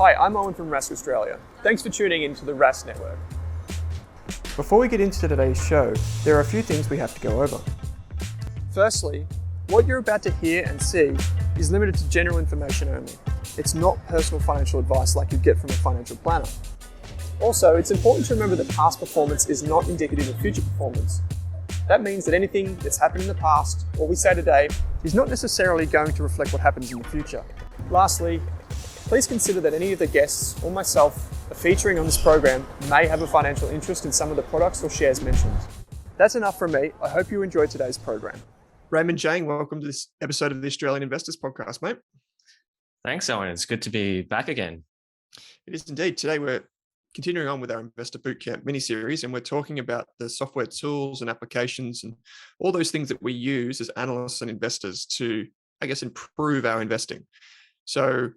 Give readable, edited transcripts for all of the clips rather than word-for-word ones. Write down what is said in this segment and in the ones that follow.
Hi, I'm Owen from Rask Australia. Thanks for tuning in to the Rask Network. Before we get into today's show, there are a few things we have to go over. Firstly, what you're about to hear and see is limited to general information only. It's not personal financial advice like you'd get from a financial planner. Also, it's important to remember that past performance is not indicative of future performance. That means that anything that's happened in the past, or we say today, is not necessarily going to reflect what happens in the future. Lastly, please consider that any of the guests or myself are featuring on this program may have a financial interest in some of the products or shares mentioned. That's enough from me. I hope you enjoyed today's program. Raymond, Jang, welcome to this episode of the Australian Investors Podcast, mate. Thanks, Owen. It's good to be back again. It is indeed. Today we're continuing on with our Investor Bootcamp mini-series, and we're talking about the software tools and applications and all those things that we use as analysts and investors to, improve our investing. So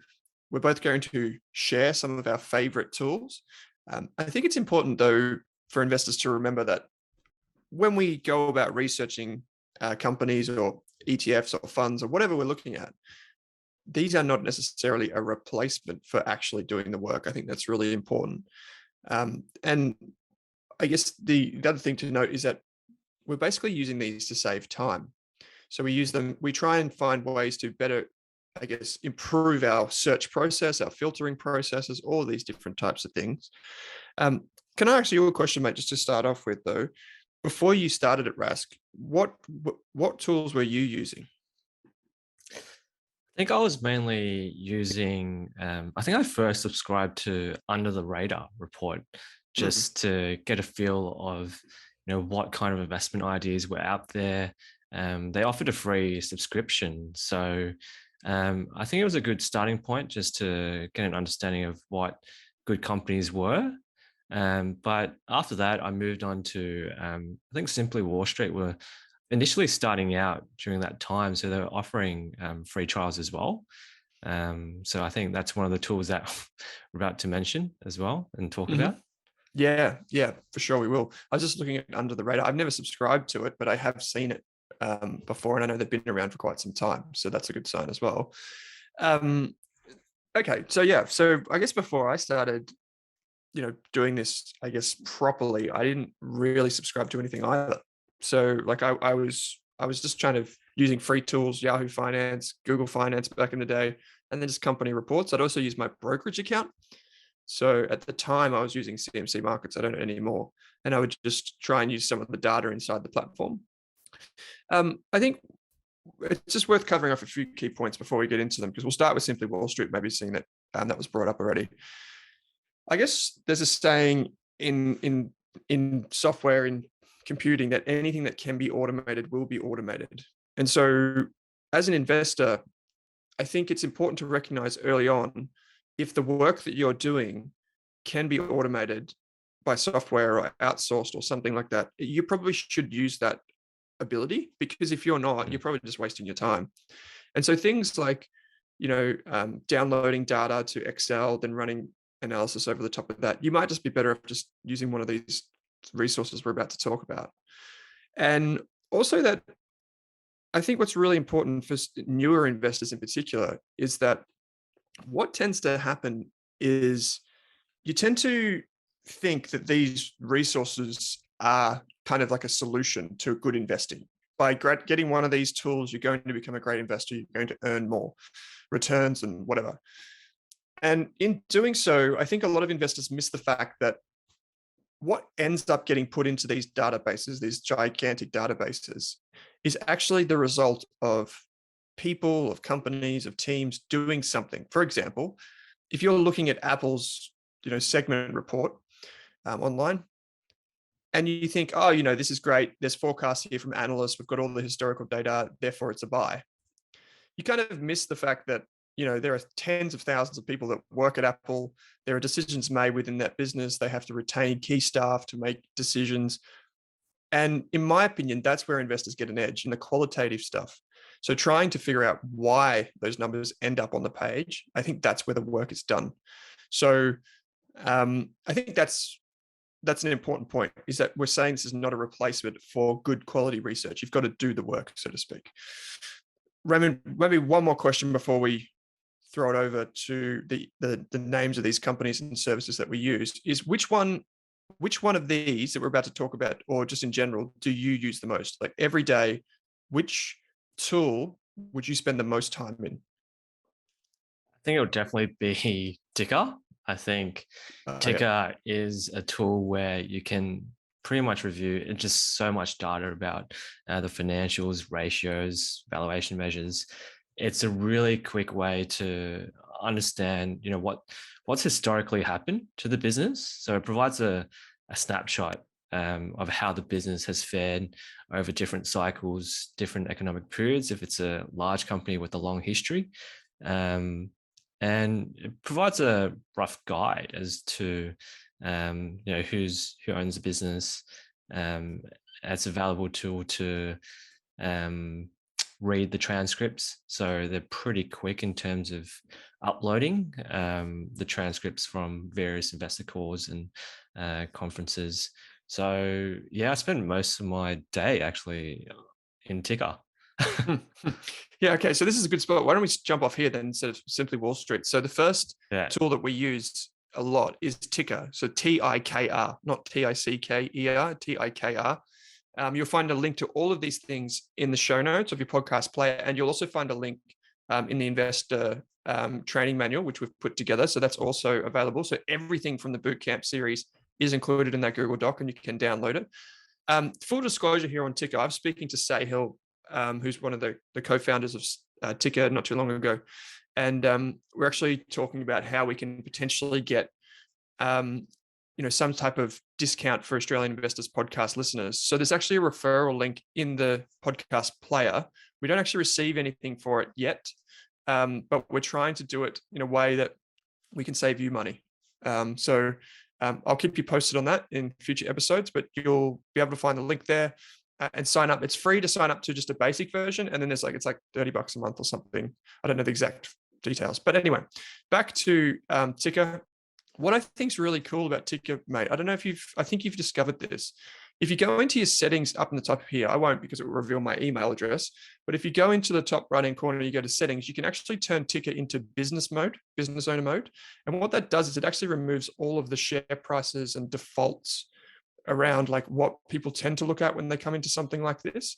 we're both going to share some of our favorite tools. I think it's important, though, for investors to remember that when we go about researching companies or ETFs or funds or whatever we're looking at, these are not necessarily a replacement for actually doing the work. I think that's really important. And I guess the other thing to note is that we're basically using these to save time. So we use them, we try and find ways to better, improve our search process, our filtering processes, all these different types of things. Can I ask you a question, mate, just to start off with, though? Before you started at Rask, what tools were you using? I think I was mainly using, I think I first subscribed to Under the Radar report just to get a feel of, what kind of investment ideas were out there. They offered a free subscription. So I think it was a good starting point just to get an understanding of what good companies were. But after that, I moved on to, I think Simply Wall Street were initially starting out during that time. So they were offering free trials as well. So I think that's one of the tools that we're about to mention as well and talk about. Yeah, for sure we will. I was just looking at Under the Radar. I've never subscribed to it, but I have seen it before, and I know they've been around for quite some time. So that's a good sign as well. Okay, so I guess before I started, doing this, properly, I didn't really subscribe to anything either. So I was just kind of using free tools, Yahoo Finance, Google Finance back in the day, and then just company reports. I'd also use my brokerage account. So at the time I was using CMC Markets. I don't anymore. And I would just try and use some of the data inside the platform. I think it's just worth covering off a few key points before we get into them, because we'll start with Simply Wall Street, maybe seeing that that was brought up already. I guess there's a saying in software, in computing, that anything that can be automated will be automated. And so as an investor, I think it's important to recognize early on, if the work that you're doing can be automated by software or outsourced or something like that, you probably should use that ability, because if you're not, you're probably just wasting your time. And so things like, downloading data to Excel, then running analysis over the top of that, you might just be better off just using one of these resources we're about to talk about. And also that I think what's really important for newer investors in particular is that what tends to happen is you tend to think that these resources are kind of like a solution to good investing. By getting one of these tools, you're going to become a great investor, you're going to earn more returns and whatever. And in doing so, I think a lot of investors miss the fact that what ends up getting put into these databases, these gigantic databases, is actually the result of people, of companies, of teams doing something. For example, if you're looking at Apple's, segment report online, and you think, oh, this is great, there's forecasts here from analysts, we've got all the historical data, therefore it's a buy. You kind of miss the fact that there are tens of thousands of people that work at Apple. There are decisions made within that business. They have to retain key staff to make decisions. And in my opinion, that's where investors get an edge in the qualitative stuff. So trying to figure out why those numbers end up on the page, I think that's where the work is done. So I think that's an important point, is that we're saying this is not a replacement for good quality research. You've got to do the work, so to speak. Raymond, maybe one more question before we throw it over to the names of these companies and services that we use, is which one of these that we're about to talk about, or just in general, do you use the most? Like every day, which tool would you spend the most time in? I think it would definitely be Ticker. I think Okay. Ticker is a tool where you can pretty much review just so much data about the financials, ratios, valuation measures. It's a really quick way to understand, what's historically happened to the business. So it provides a snapshot of how the business has fared over different cycles, different economic periods, if it's a large company with a long history. Um, and it provides a rough guide as to who owns the business. It's a valuable tool to read the transcripts, so they're pretty quick in terms of uploading the transcripts from various investor calls and conferences. So yeah, I spend most of my day actually in Ticker. Yeah, okay. So this is a good spot. Why don't we jump off here then instead of simply Wall Street? So the first Yeah. tool that we use a lot is Ticker. So TIKR, not TICKER, TIKR. You'll find a link to all of these things in the show notes of your podcast player, and you'll also find a link in the investor training manual, which we've put together. So that's also available. So everything from the bootcamp series is included in that Google Doc, and you can download it. Full disclosure here on Ticker, I was speaking to Sahil, who's one of the co-founders of Ticker not too long ago. And we're actually talking about how we can potentially get some type of discount for Australian Investors podcast listeners. So there's actually a referral link in the podcast player. We don't actually receive anything for it yet, but we're trying to do it in a way that we can save you money. So I'll keep you posted on that in future episodes, but you'll be able to find the link there and sign up. It's free to sign up to just a basic version. And then it's like $30 a month or something. I don't know the exact details, but anyway, back to Ticker. What I think is really cool about Ticker, mate, I think you've discovered this. If you go into your settings up in the top here, I won't because it will reveal my email address. But if you go into the top right-hand corner, you go to settings, you can actually turn Ticker into business mode, business owner mode. And what that does is it actually removes all of the share prices and defaults around like what people tend to look at when they come into something like this.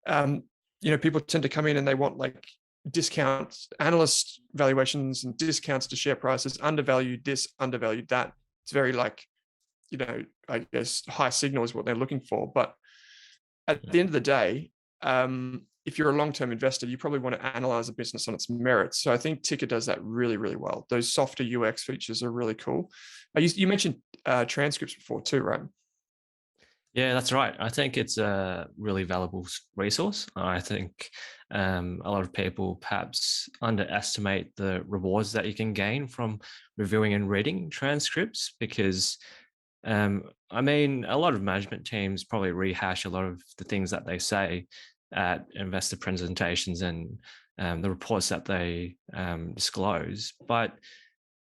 People tend to come in and they want like discounts, analyst valuations and discounts to share prices, undervalued this, undervalued that. It's very like, I guess high signal is what they're looking for. But at the end of the day, if you're a long-term investor, you probably want to analyze a business on its merits. So I think Ticker does that really, really well. Those softer UX features are really cool. You mentioned transcripts before too, right? Yeah, that's right. I think it's a really valuable resource. I think a lot of people perhaps underestimate the rewards that you can gain from reviewing and reading transcripts because, a lot of management teams probably rehash a lot of the things that they say at investor presentations and the reports that they disclose. But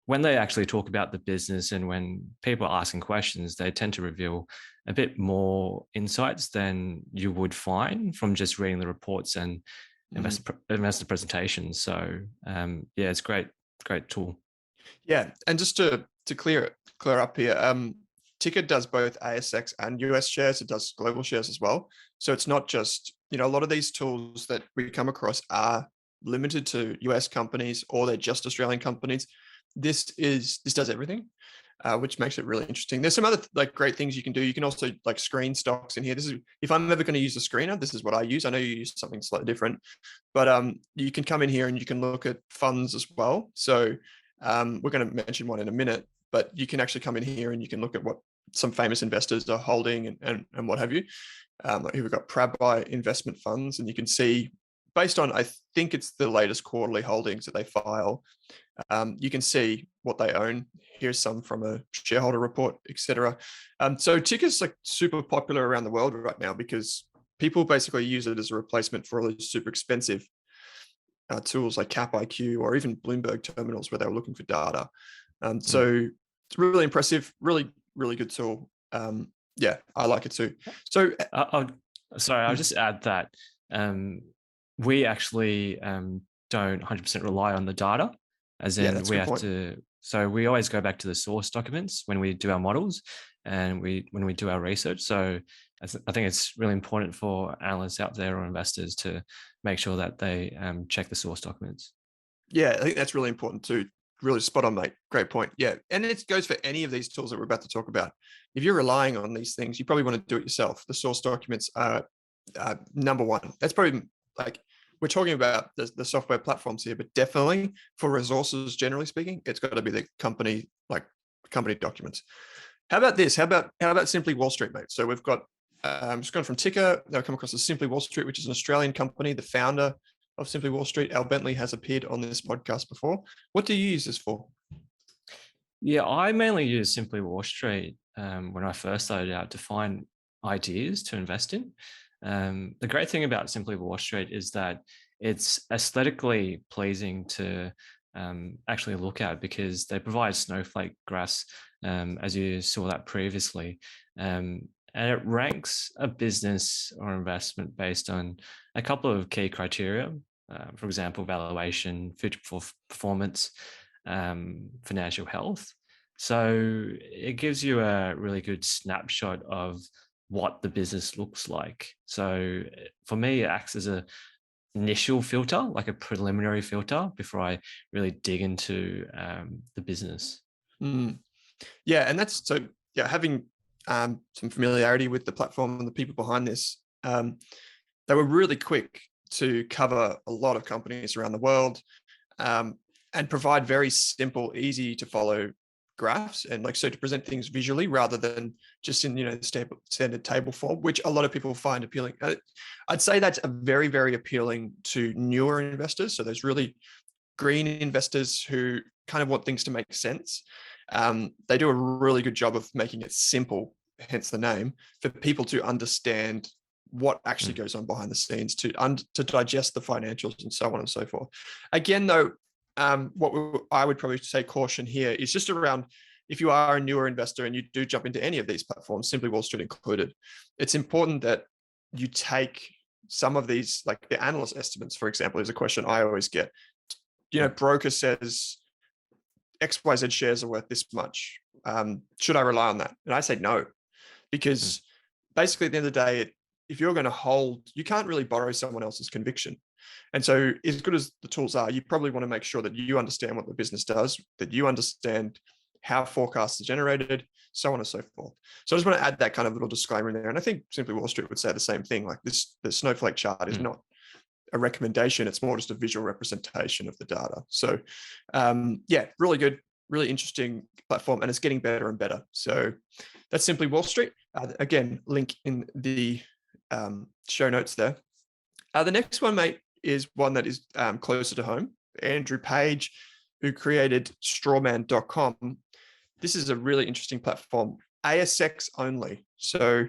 when they actually talk about the business and when people are asking questions, they tend to reveal a bit more insights than you would find from just reading the reports and investor presentations. So it's great tool. Yeah, and just to clear up here, Ticker does both ASX and US shares. It does global shares as well. So it's not just, a lot of these tools that we come across are limited to US companies or they're just Australian companies. This does everything, which makes it really interesting. There's some other like great things you can do. You can also like screen stocks in here. This is, if I'm ever going to use a screener, this is what I use. I know you use something slightly different, but you can come in here and you can look at funds as well. So we're going to mention one in a minute, but you can actually come in here and you can look at what some famous investors are holding and what have you. Like here we've got Prabbai investment funds, and you can see based on, I think it's the latest quarterly holdings that they file, you can see what they own. Here's some from a shareholder report, etc. So Ticker's like super popular around the world right now because people basically use it as a replacement for all those super expensive tools like Cap IQ or even Bloomberg terminals where they were looking for data. So it's really impressive, really, really good tool. Yeah, I like it too. So I'll just add that we actually don't 100% rely on the data. as Yeah, in that's a we good have point. to. So we always go back to the source documents when we do our models and when we do our research. So I think it's really important for analysts out there or investors to make sure that they check the source documents. Yeah, I think that's really important too. Really spot on, mate. Great point. Yeah. And it goes for any of these tools that we're about to talk about. If you're relying on these things, you probably want to do it yourself. The source documents are number one. That's probably like, we're talking about the software platforms here, but definitely for resources, generally speaking, it's got to be the company documents. How about this? How about Simply Wall Street, mate? So we've got just gone from Ticker. They'll come across as Simply Wall Street, which is an Australian company. The founder of Simply Wall Street, Al Bentley, has appeared on this podcast before. What do you use this for? Yeah, I mainly use Simply Wall Street when I first started out to find ideas to invest in. The great thing about Simply Wall Street is that it's aesthetically pleasing to actually look at because they provide snowflake graphs, as you saw that previously. And it ranks a business or investment based on a couple of key criteria. For example, valuation, future performance, financial health. So it gives you a really good snapshot of what the business looks like. So for me, it acts as a initial filter, like a preliminary filter, before I really dig into the business. Mm. Yeah, and that's so. Yeah, having some familiarity with the platform and the people behind this, they were really quick to cover a lot of companies around the world, and provide very simple, easy to follow graphs, and like so to present things visually rather than just in the standard table form, which a lot of people find appealing. I'd say that's a very, very appealing to newer investors. So there's really green investors who kind of want things to make sense. They do a really good job of making it simple, hence the name, for people to understand what actually Mm. goes on behind the scenes, to digest the financials and so on and so forth. Again, though, I would probably say caution here is just around if you are a newer investor and you do jump into any of these platforms, Simply Wall Street included, it's important that you take some of these, like the analyst estimates, for example, is a question I always get. Broker says XYZ shares are worth this much. Should I rely on that? And I say no, Mm. because basically at the end of the day, if you're going to hold, you can't really borrow someone else's conviction. And so as good as the tools are, you probably want to make sure that you understand what the business does, that you understand how forecasts are generated, so on and so forth. So I just want to add that kind of little disclaimer in there. And I think Simply Wall Street would say the same thing. Like the snowflake chart is Mm. not a recommendation. It's more just a visual representation of the data. So yeah, really good, really interesting platform, and it's getting better and better. So that's Simply Wall Street. Again, link in the show notes there. The next one, mate, is one that is closer to home. Andrew Page, who created Strawman.com. This is a really interesting platform, ASX only. So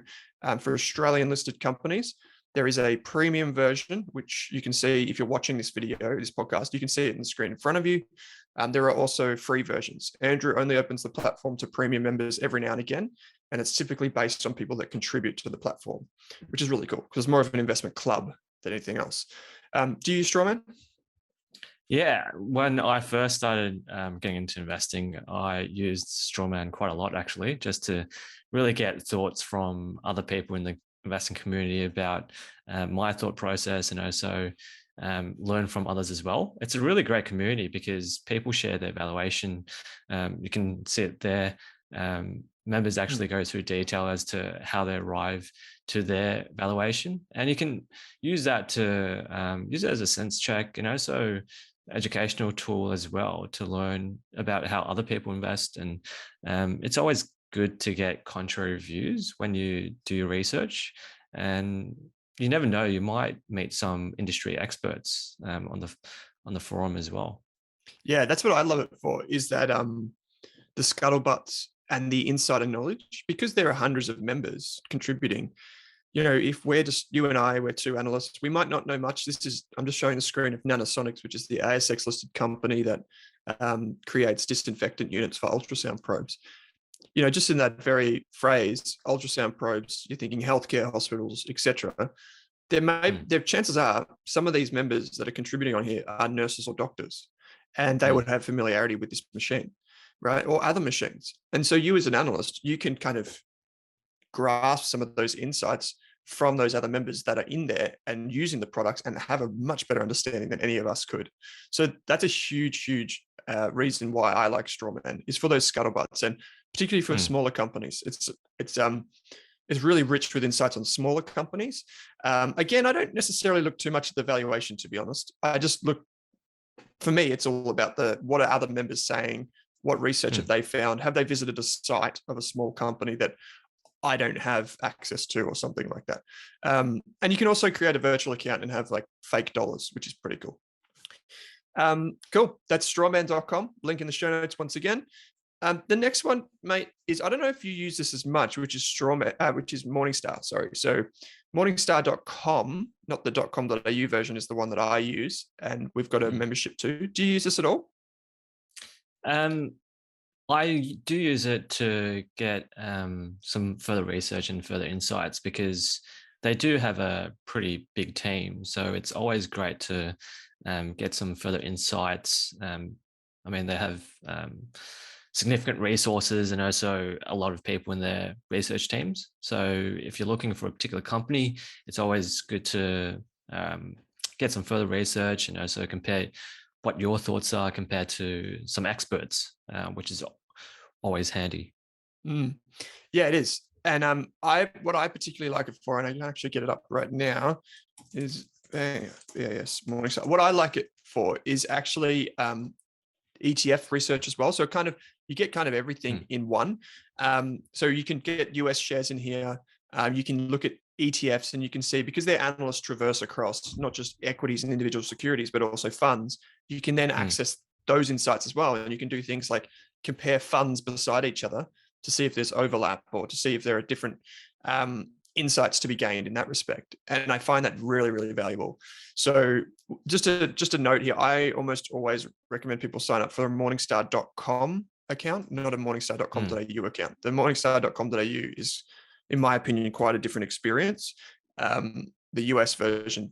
for Australian listed companies, there is a premium version, which you can see if you're watching this video, this podcast, you can see it in the screen in front of you. There are also free versions. Andrew only opens the platform to premium members every now and again, and it's typically based on people that contribute to the platform, which is really cool because it's more of an investment club than anything else. Do you use Strawman? Yeah, when I first started getting into investing, I used Strawman quite a lot actually, just to really get thoughts from other people in the investing community about my thought process and also learn from others as well. It's a really great community because people share their valuation. You can see it there. Members actually go through detail as to how they arrive to their valuation, and you can use that to use it as a sense check and also educational tool as well to learn about how other people invest. And it's always good to get contrary views when you do your research. And you never know, you might meet some industry experts on the forum as well. Yeah, that's what I love it for, is that the scuttlebutts and the insider knowledge, because there are hundreds of members contributing. If we're just you and we're two analysts, we might not know much. I'm just showing the screen of Nanosonics, which is the ASX listed company that creates disinfectant units for ultrasound probes. Just in that very phrase, ultrasound probes, you're thinking healthcare, hospitals, etc. There chances are some of these members that are contributing on here are nurses or doctors, and they would have familiarity with this machine, right? Or other machines. And so you as an analyst, you can kind of grasp some of those insights from those other members that are in there and using the products and have a much better understanding than any of us could. So that's a huge reason why I like Strawman, is for those scuttlebutts, and particularly for smaller companies. It's really rich with insights on smaller companies. Again, I don't necessarily look too much at the valuation, to be honest. I just look, for me, it's all about what are other members saying? What research have they found? Have they visited a site of a small company that I don't have access to, or something like that? And you can also create a virtual account and have like fake dollars, which is pretty cool. Cool. That's strawman.com. Link in the show notes once again. The next one, mate, is, I don't know if you use this as much, which is Morningstar. Sorry. So Morningstar.com, not the .com.au version, is the one that I use, and we've got a membership too. Do you use this at all? I do use it to get some further research and further insights, because they do have a pretty big team. So it's always great to get some further insights. I mean, they have significant resources and also a lot of people in their research teams. So if you're looking for a particular company, it's always good to get some further research and also compare what your thoughts are compared to some experts, which is always handy. Yeah, it is. And what I particularly like it for, and I can actually get it up right now, is Morningstar. What I like it for is actually ETF research as well. So you get kind of everything in one. So you can get US shares in here. You can look at ETFs, and you can see, because their analysts traverse across not just equities and individual securities, but also funds, you can then access those insights as well. And you can do things like compare funds beside each other to see if there's overlap, or to see if there are different insights to be gained in that respect. And I find that really, really valuable. So just a note here, I almost always recommend people sign up for a Morningstar.com account, not a Morningstar.com.au account. The Morningstar.com.au is, in my opinion, quite a different experience. The US version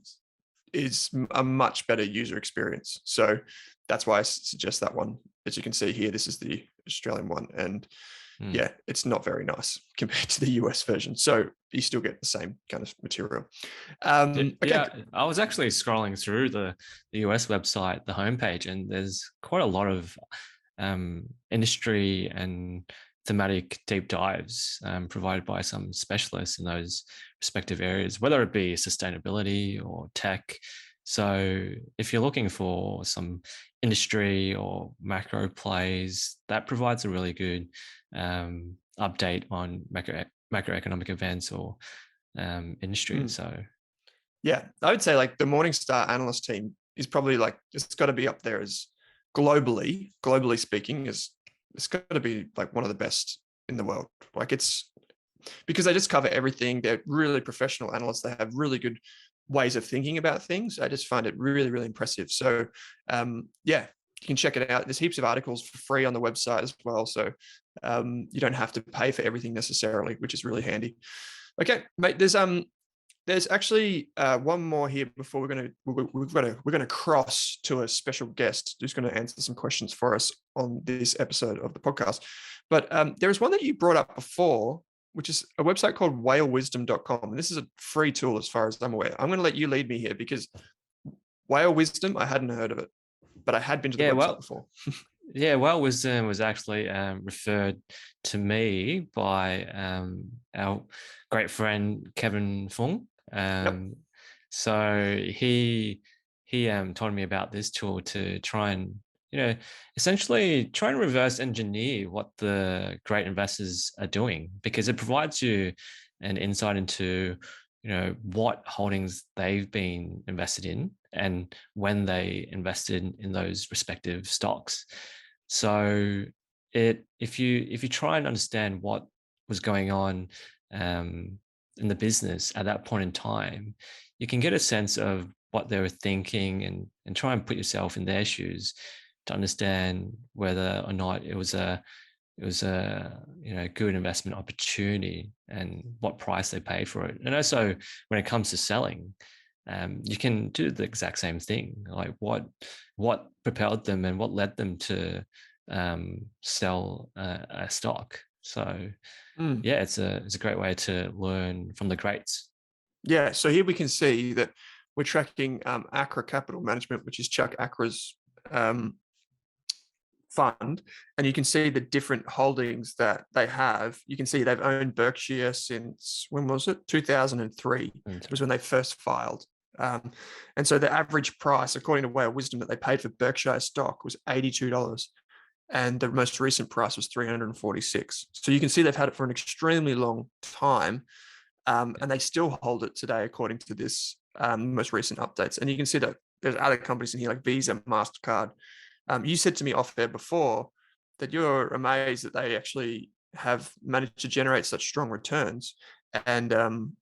is a much better user experience. So that's why I suggest that one. As you can see here, this is the Australian one. And yeah, it's not very nice compared to the US version. So you still get the same kind of material. Okay. Yeah, I was actually scrolling through the US website, the homepage, and there's quite a lot of industry and thematic deep dives provided by some specialists in those respective areas, whether it be sustainability or tech. So if you're looking for some industry or macro plays, that provides a really good update on macroeconomic events or industry. So yeah, I would say like the Morningstar analyst team is probably like, it's got to be up there as globally speaking, it's got to be like one of the best in the world. Like, it's because they just cover everything. They're really professional analysts. They have really good ways of thinking about things. I just find it really, really impressive. So yeah, you can check it out. There's heaps of articles for free on the website as well. So you don't have to pay for everything necessarily, which is really handy. Okay, mate, there's actually one more here before we're gonna cross to a special guest who's going to answer some questions for us on this episode of the podcast. But there is one that you brought up before, which is a website called whalewisdom.com. And this is a free tool as far as I'm aware. I'm going to let you lead me here, because Whale Wisdom, I hadn't heard of it, but I had been to the website before. Yeah, Whale Wisdom was actually referred to me by our great friend Kevin Fung. So he told me about this tool to try and, essentially try and reverse engineer what the great investors are doing, because it provides you an insight into, what holdings they've been invested in and when they invested in those respective stocks. So if you try and understand what was going on in the business at that point in time, you can get a sense of what they were thinking and try and put yourself in their shoes to understand whether or not it was a good investment opportunity and what price they paid for it. And also when it comes to selling, you can do the exact same thing. Like what propelled them and what led them to sell a stock. So yeah, it's a great way to learn from the greats. Yeah. So here we can see that we're tracking Accra Capital Management, which is Chuck Accra's fund, and you can see the different holdings that they have. You can see they've owned Berkshire since, when was it? 2003 was when they first filed. And so the average price, according to Way of Wisdom, that they paid for Berkshire stock was $82. And the most recent price was 346. So you can see they've had it for an extremely long time. And they still hold it today, according to this most recent updates. And you can see that there's other companies in here like Visa, MasterCard. You said to me off there before that you're amazed that they actually have managed to generate such strong returns and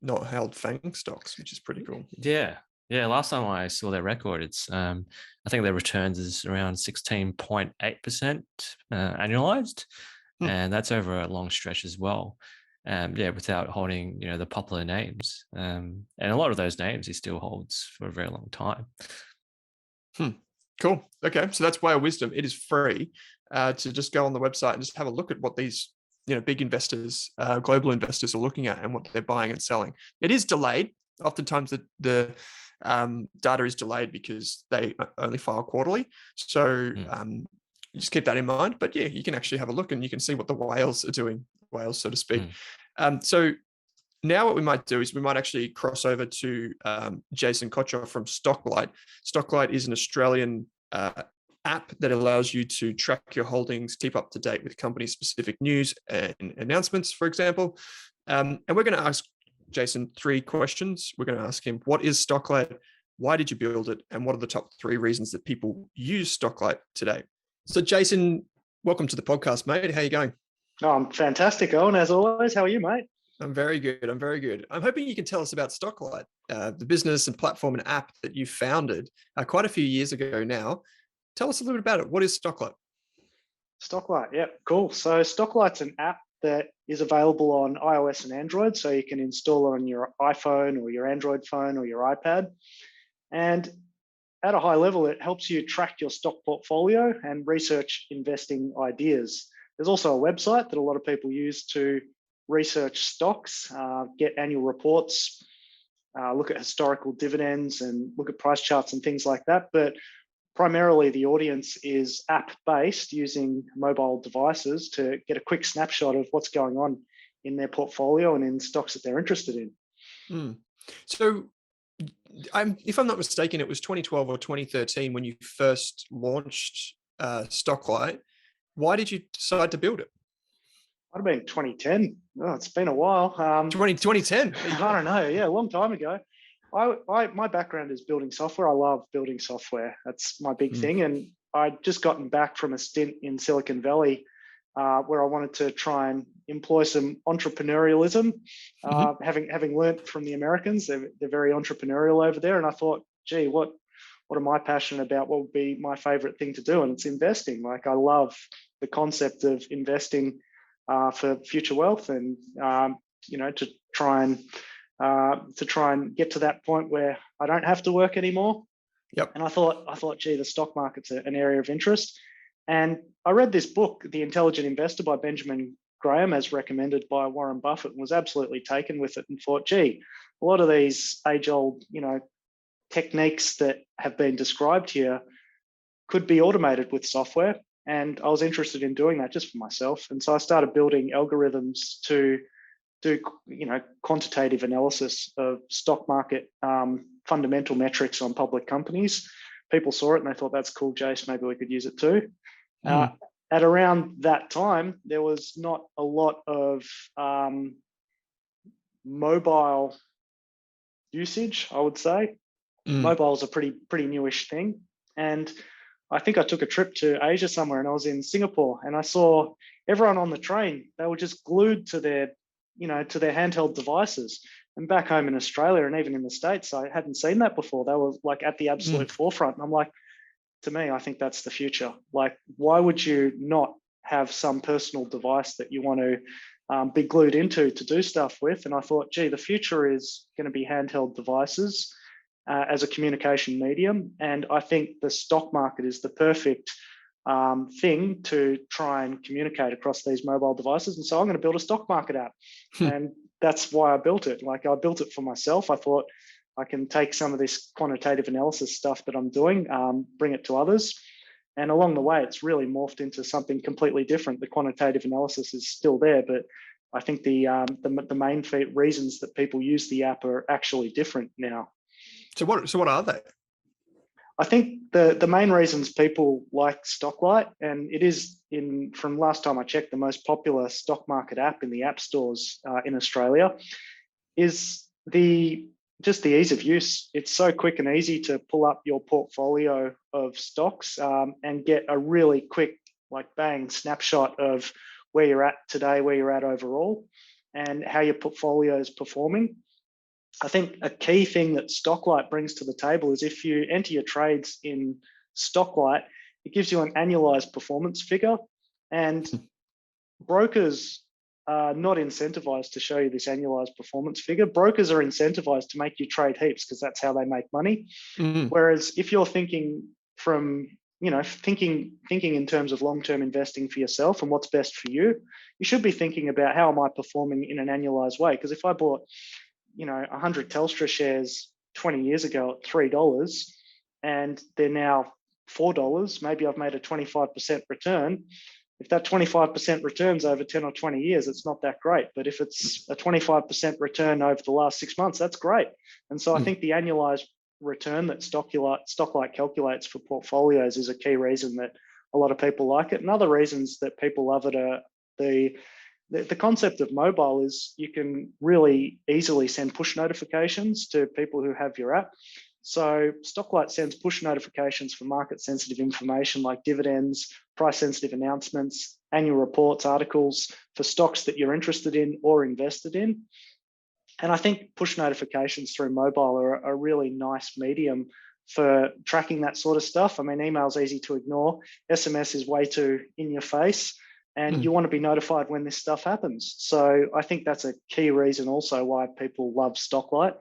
not held FANG stocks, which is pretty cool. Yeah. Yeah. Last time I saw their record, it's I think their returns is around 16.8% annualized. And that's over a long stretch as well. Yeah, without holding, the popular names. And a lot of those names he still holds for a very long time. Cool. Okay. So that's Way of Wisdom. It is free to just go on the website and just have a look at what these, big investors, global investors are looking at and what they're buying and selling. It is delayed. Oftentimes the data is delayed because they only file quarterly. So just keep that in mind. But yeah, you can actually have a look and you can see what the whales are doing, whales, so to speak. So now what we might do is we might actually cross over to Jason Kotchoff from Stocklight. Stocklight is an Australian app that allows you to track your holdings, keep up to date with company-specific news and announcements, for example. And we're going to ask Jason 3 questions. We're going to ask him, what is Stocklight? Why did you build it? And what are the top 3 reasons that people use Stocklight today? So Jason, welcome to the podcast, mate. How are you going? Oh, I'm fantastic, Owen, as always. How are you, mate? I'm very good. I'm hoping you can tell us about Stocklight, the business and platform and app that you founded quite a few years ago now. Tell us a little bit about it. What is Stocklight? Stocklight, yeah, cool. So Stocklight's an app that is available on iOS and Android, so you can install it on your iPhone or your Android phone or your iPad. And at a high level, it helps you track your stock portfolio and research investing ideas. There's also a website that a lot of people use to research stocks, get annual reports, look at historical dividends and look at price charts and things like that. But primarily the audience is app-based, using mobile devices to get a quick snapshot of what's going on in their portfolio and in stocks that they're interested in. So if I'm not mistaken, it was 2012 or 2013 when you first launched Stocklight. Why did you decide to build it? Might have been 2010. Oh, it's been a while. 2010? I don't know. Yeah, a long time ago. My background is building software. I love building software. That's my big thing. And I'd just gotten back from a stint in Silicon Valley where I wanted to try and employ some entrepreneurialism. Having learnt from the Americans, they're very entrepreneurial over there. And I thought, gee, what am I passionate about? What would be my favorite thing to do? And it's investing. Like, I love the concept of investing for future wealth, and to try and get to that point where I don't have to work anymore. Yep. And I thought, gee, the stock market's an area of interest. And I read this book, The Intelligent Investor by Benjamin Graham, as recommended by Warren Buffett, and was absolutely taken with it and thought, gee, a lot of these age-old, techniques that have been described here could be automated with software. And I was interested in doing that just for myself. And so I started building algorithms to do, quantitative analysis of stock market fundamental metrics on public companies. People saw it and they thought, that's cool, Jace, maybe we could use it too. At around that time, there was not a lot of mobile usage, I would say. Mobile is a pretty newish thing. And I think I took a trip to Asia somewhere, and I was in Singapore, and I saw everyone on the train. They were just glued to their handheld devices. And back home in Australia and even in the States, I hadn't seen that before. They were like at the absolute forefront. And I'm like, to me, I think that's the future. Like, why would you not have some personal device that you want to be glued into to do stuff with? And I thought, gee, the future is going to be handheld devices. as a communication medium. And I think the stock market is the perfect thing to try and communicate across these mobile devices. And so I'm going to build a stock market app. And that's why I built it. Like, I built it for myself. I thought I can take some of this quantitative analysis stuff that I'm doing, bring it to others. And along the way, it's really morphed into something completely different. The quantitative analysis is still there, but I think the main reasons that people use the app are actually different now. So what are they? I think the main reasons people like Stocklight, and it is, from last time I checked, the most popular stock market app in the app stores in Australia, is just the ease of use. It's so quick and easy to pull up your portfolio of stocks and get a really quick, like, bang snapshot of where you're at today, where you're at overall, and how your portfolio is performing. I think a key thing that Stocklight brings to the table is if you enter your trades in Stocklight, it gives you an annualized performance figure, and brokers are not incentivized to show you this annualized performance figure. Brokers are incentivized to make you trade heaps because that's how they make money. Whereas if you're thinking from, thinking in terms of long-term investing for yourself and what's best for you, you should be thinking about, how am I performing in an annualized way? Because if I bought 100 Telstra shares 20 years ago at $3 and they're now $4, maybe I've made a 25% return. If that 25% returns over 10 or 20 years, it's not that great. But if it's a 25% return over the last 6 months, that's great. And so I think the annualized return that Stocklight calculates for portfolios is a key reason that a lot of people like it. And other reasons that people love it are the concept of mobile is you can really easily send push notifications to people who have your app. So Stocklight sends push notifications for market-sensitive information like dividends, price-sensitive announcements, annual reports, articles for stocks that you're interested in or invested in. And I think push notifications through mobile are a really nice medium for tracking that sort of stuff. I mean, email's easy to ignore. SMS is way too in your face. And you want to be notified when this stuff happens. So I think that's a key reason also why people love Stocklight.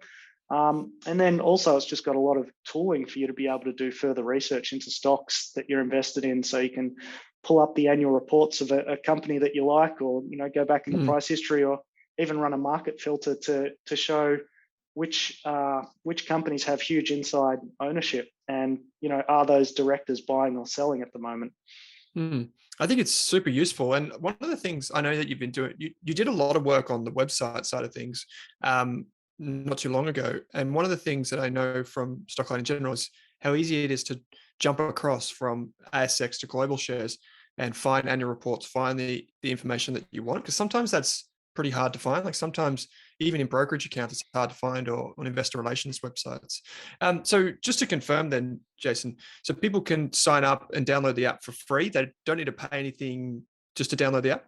And then also it's just got a lot of tooling for you to be able to do further research into stocks that you're invested in. So you can pull up the annual reports of a company that you like, or go back in the price history, or even run a market filter to show which companies have huge inside ownership, and are those directors buying or selling at the moment. I think it's super useful. And one of the things I know that you've been doing, you did a lot of work on the website side of things not too long ago. And one of the things that I know from Stocklight in general is how easy it is to jump across from ASX to global shares and find annual reports, find the information that you want. Because sometimes that's pretty hard to find. Like sometimes even in brokerage accounts, it's hard to find, or on investor relations websites. So just to confirm then, Jason, so people can sign up and download the app for free. They don't need to pay anything just to download the app?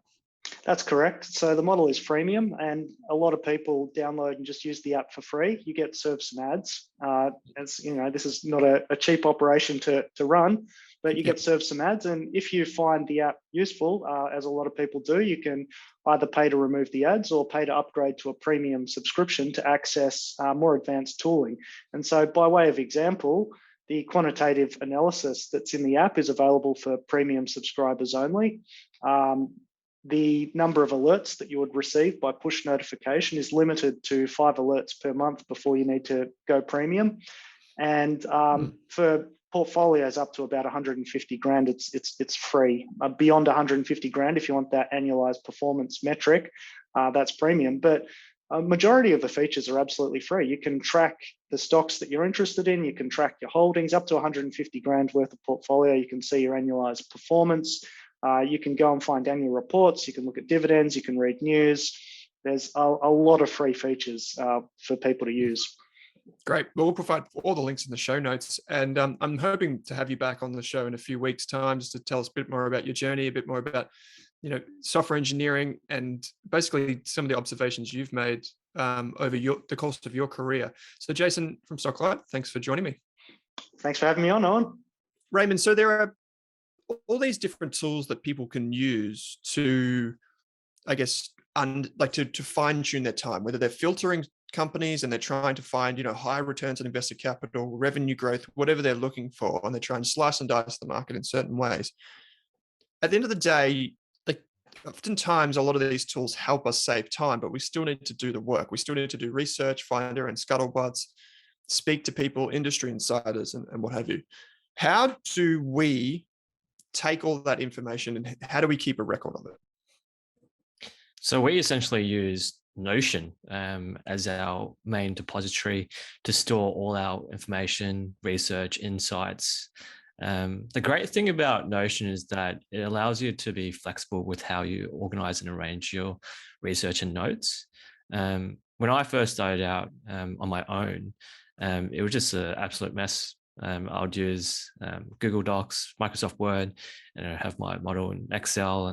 That's correct. So the model is freemium, and a lot of people download and just use the app for free. You get served some ads. As this is not a cheap operation to run, but you get served some ads. And if you find the app useful, as a lot of people do, you can either pay to remove the ads or pay to upgrade to a premium subscription to access more advanced tooling. And so by way of example, the quantitative analysis that's in the app is available for premium subscribers only. The number of alerts that you would receive by push notification is limited to 5 alerts per month before you need to go premium. And for portfolios up to about 150 grand, it's free. Beyond 150 grand, if you want that annualized performance metric, that's premium. But a majority of the features are absolutely free. You can track the stocks that you're interested in. You can track your holdings up to 150 grand worth of portfolio. You can see your annualized performance. You can go and find annual reports. You can look at dividends. You can read news. There's a lot of free features for people to use. Great. Well, we'll provide all the links in the show notes. And I'm hoping to have you back on the show in a few weeks' time just to tell us a bit more about your journey, a bit more about software engineering, and basically some of the observations you've made over the course of your career. So Jason from Stocklight, thanks for joining me. Thanks for having me on, Owen. Raymond, so there are all these different tools that people can use to, I guess, to fine tune their time, whether they're filtering companies and they're trying to find, high returns on invested capital, revenue growth, whatever they're looking for, and they're trying to slice and dice the market in certain ways. At the end of the day, like oftentimes a lot of these tools help us save time, but we still need to do the work. We still need to do research, find their own scuttlebutts, speak to people, industry insiders, and what have you. How do we take all that information and how do we keep a record of it? So we essentially use Notion as our main depository to store all our information, research, insights. The great thing about Notion is that it allows you to be flexible with how you organize and arrange your research and notes. When I first started out on my own, it was just an absolute mess. I would use Google Docs, Microsoft Word, and I have my model in Excel,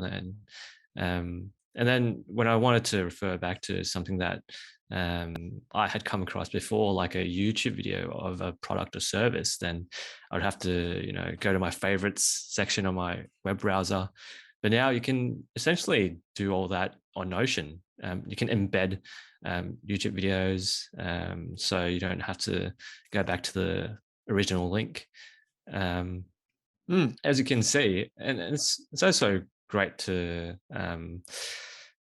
and then when I wanted to refer back to something that I had come across before, like a YouTube video of a product or service, then I would have to, go to my favorites section on my web browser. But now you can essentially do all that on Notion. You can embed YouTube videos, so you don't have to go back to the original link. As you can see, and it's also great to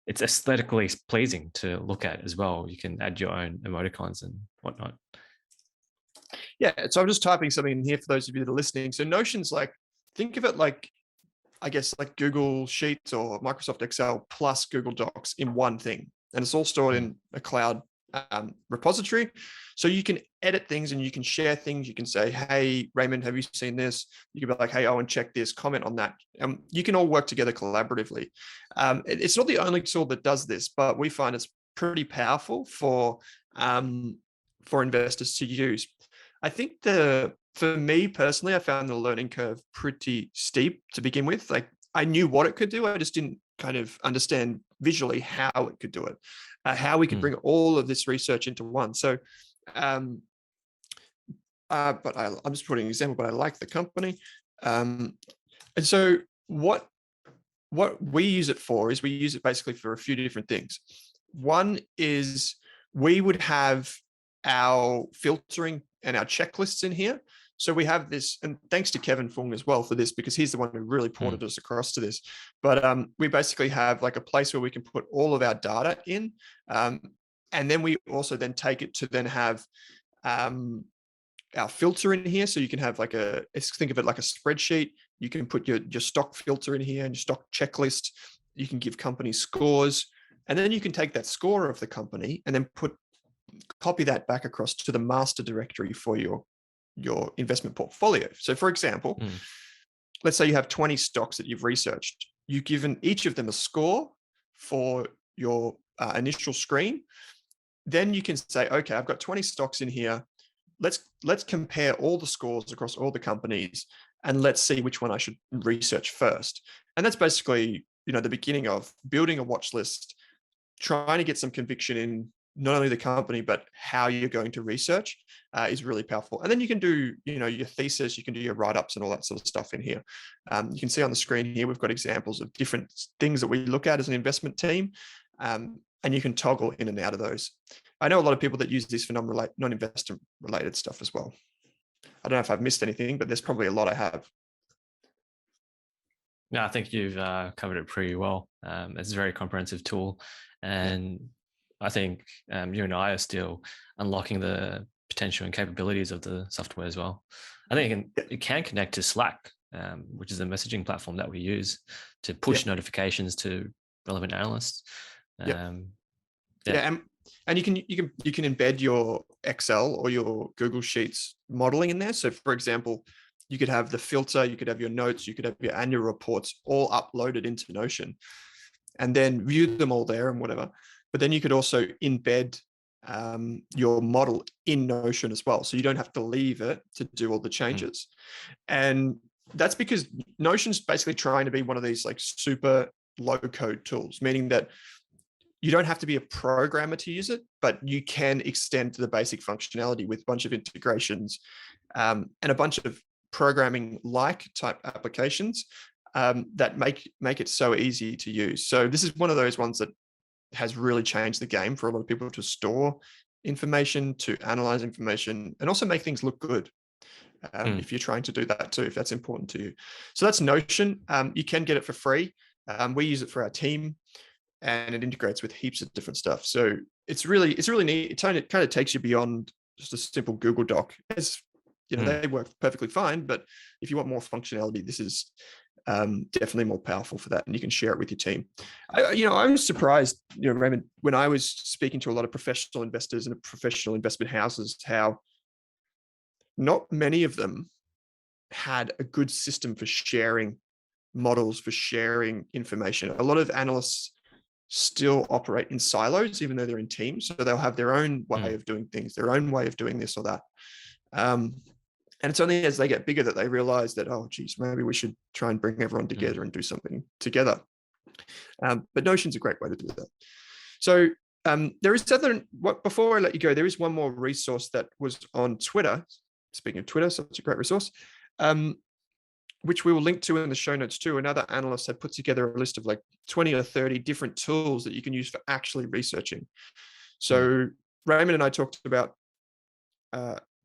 it's aesthetically pleasing to look at as well. You can add your own emoticons and whatnot. Yeah, so I'm just typing something in here for those of you that are listening. So Notion's like, think of it like, I guess, like Google Sheets or Microsoft Excel plus Google Docs in one thing. And it's all stored in a cloud repository. So you can edit things and you can share things. You can say, hey, Raymond, have you seen this? You can be like, hey, Owen, check this, comment on that. You can all work together collaboratively. It's not the only tool that does this, but we find it's pretty powerful for investors to use. I think for me personally, I found the learning curve pretty steep to begin with. Like I knew what it could do. I just didn't kind of understand visually how it could do it, how we could bring all of this research into one. So, but I'm just putting an example, but I like the company. And so what we use it for is we use it basically for a few different things. One is we would have our filtering and our checklists in here. So we have this, and thanks to Kevin Fung as well for this, because he's the one who really ported us across to this. But we basically have like a place where we can put all of our data in. And then we also then take it to then have our filter in here. So you can have like think of it like a spreadsheet. You can put your stock filter in here and your stock checklist. You can give companies scores. And then you can take that score of the company and then copy that back across to the master directory for your investment portfolio. So for example, let's say you have 20 stocks that you've researched. You've given each of them a score for your initial screen. Then you can say, okay, I've got 20 stocks in here. Let's compare all the scores across all the companies and let's see which one I should research first. And that's basically, the beginning of building a watch list, trying to get some conviction in not only the company, but how you're going to research is really powerful. And then you can do, your thesis, you can do your write-ups and all that sort of stuff in here. You can see on the screen here, we've got examples of different things that we look at as an investment team. And you can toggle in and out of those. I know a lot of people that use this for non-investment related stuff as well. I don't know if I've missed anything, but there's probably a lot I have. No, I think you've covered it pretty well. It's a very comprehensive tool. And I think you and I are still unlocking the potential and capabilities of the software as well. I think it can connect to Slack, which is a messaging platform that we use to push notifications to relevant analysts. And you can embed your Excel or your Google Sheets modeling in there. So for example, you could have the filter, you could have your notes, you could have your annual reports all uploaded into Notion and then view them all there and whatever. But then you could also embed your model in Notion as well. So you don't have to leave it to do all the changes. And that's because Notion's basically trying to be one of these like super low code tools, meaning that you don't have to be a programmer to use it, but you can extend to the basic functionality with a bunch of integrations and a bunch of programming-like type applications that make it so easy to use. So this is one of those ones that has really changed the game for a lot of people to store information, to analyze information, and also make things look good. If you're trying to do that too, if that's important to you. So that's Notion. You can get it for free. We use it for our team, and it integrates with heaps of different stuff. So it's really neat. It kind of takes you beyond just a simple Google Doc. As you know, they work perfectly fine, but if you want more functionality, this is definitely more powerful for that, and you can share it with your team. I was surprised, Raymond, when I was speaking to a lot of professional investors and professional investment houses, how not many of them had a good system for sharing models, for sharing information. A lot of analysts still operate in silos, even though they're in teams. So they'll have their own way of doing things, their own way of doing this or that. And it's only as they get bigger that they realize that, oh, geez, maybe we should try and bring everyone together and do something together. But Notion's a great way to do that. So there is before I let you go, there is one more resource that was on Twitter. Speaking of Twitter, such a great resource, which we will link to in the show notes too. Another analyst had put together a list of like 20 or 30 different tools that you can use for actually researching. So Raymond and I talked about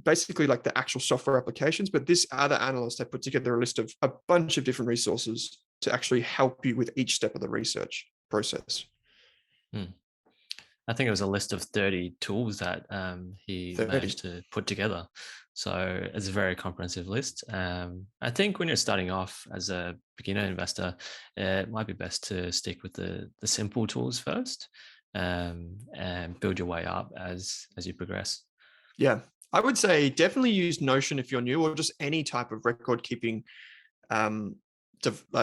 basically like the actual software applications, but this other analyst had put together a list of a bunch of different resources to actually help you with each step of the research process. I think it was a list of 30 tools that he managed to put together. So it's a very comprehensive list. I think when you're starting off as a beginner investor, it might be best to stick with the simple tools first, and build your way up as you progress. Yeah, I would say definitely use Notion if you're new, or just any type of record keeping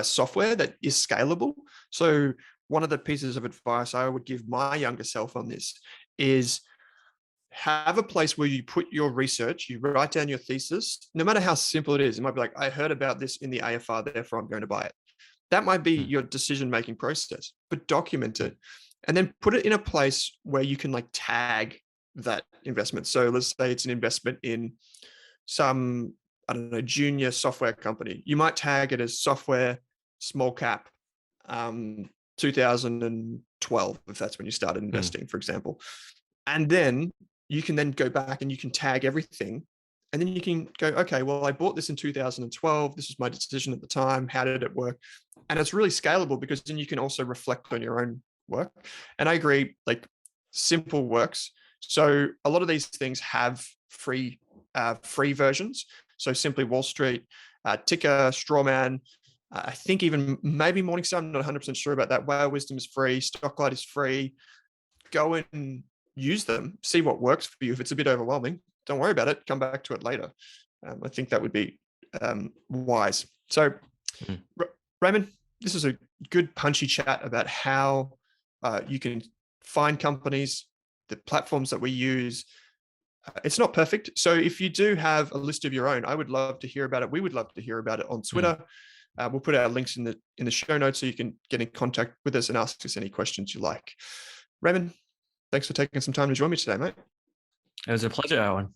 software that is scalable. So one of the pieces of advice I would give my younger self on this is have a place where you put your research, you write down your thesis, no matter how simple it is. It might be like, I heard about this in the AFR, therefore I'm going to buy it. That might be your decision-making process, but document it and then put it in a place where you can like tag that investment. So let's say it's an investment in some, I don't know, junior software company. You might tag it as software, small cap, 2012, if that's when you started investing, for example. And then you can then go back and you can tag everything. And then you can go, okay, well, I bought this in 2012. This was my decision at the time. How did it work? And it's really scalable because then you can also reflect on your own work. And I agree, like simple works. So a lot of these things have free versions. So Simply Wall Street, Ticker, Strawman, I think even maybe Morningstar, I'm not 100% sure about that. Whale Wisdom is free. Stocklight is free. Go and use them. See what works for you. If it's a bit overwhelming, don't worry about it. Come back to it later. I think that would be wise. So, Raymond, this is a good punchy chat about how you can find companies, the platforms that we use. It's not perfect. So if you do have a list of your own, I would love to hear about it. We would love to hear about it on Twitter. We'll put our links in the show notes so you can get in contact with us and ask us any questions you like. Raymond, thanks for taking some time to join me today, mate. It was a pleasure, Owen.